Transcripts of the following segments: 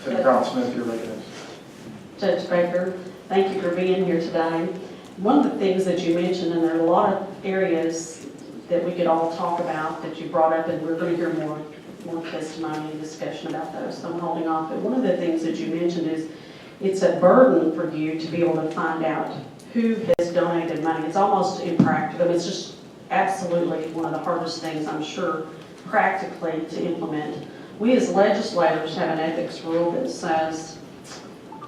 Senator Carl Smith, you're recognized. Judge Baker, thank you for being here today. One of the things that you mentioned, and there are a lot of areas that we could all talk about that you brought up, and we're going to hear more testimony and discussion about those, so I'm holding off. But one of the things that you mentioned is it's a burden for you to be able to find out who has donated money. It's almost impractical. It's just absolutely one of the hardest things, I'm sure, practically to implement. We as legislators have an ethics rule that says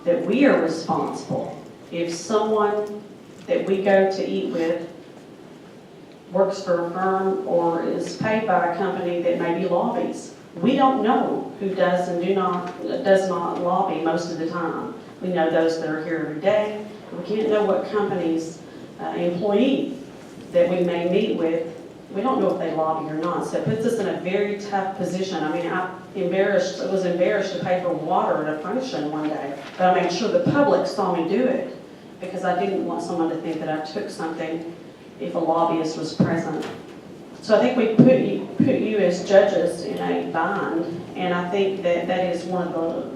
that we are responsible if someone that we go to eat with works for a firm or is paid by a company that maybe lobbies. We don't know who does and does not lobby most of the time. We know those that are here every day. We can't know what company's employee that we may meet with. We don't know if they lobby or not, so it puts us in a very tough position. I mean, I was embarrassed to pay for water at a function one day, but I made sure the public saw me do it because I didn't want someone to think that I took something if a lobbyist was present. So I think we put you as judges in a bind, and I think that that is one of the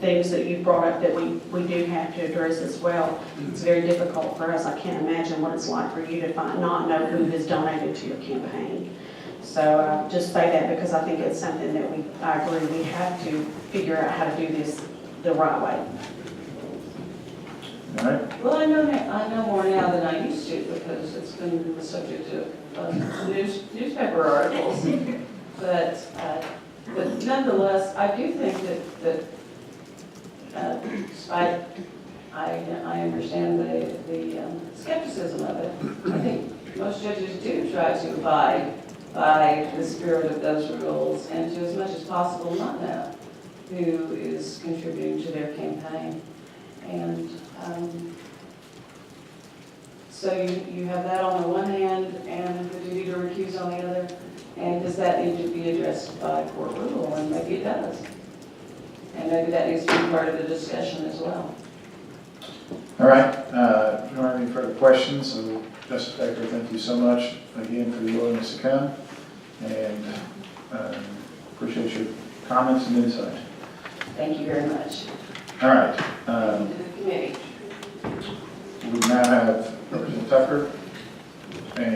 things that you brought up that we do have to address as well. It's very difficult for us. I can't imagine what it's like for you to not know who has donated to your campaign. So just say that because I think it's something that I agree, we have to figure out how to do this the right way. All right. Well, I know more now than I used to because it's been the subject of newspaper articles. But nonetheless, I do think that despite I understand the skepticism of it, I think most judges do try to abide by the spirit of those rules and to as much as possible not know who is contributing to their campaign. And so you have that on the one hand and the duty to recuse on the other. And does that need to be addressed by court rule? And maybe it does. And maybe that needs to be part of the discussion as well. All right. If you don't have any further questions, so Justice Baker, thank you so much again for your willingness to come, and appreciate your comments and insight. Thank you very much. All right. To the committee. We now have Representative Tucker and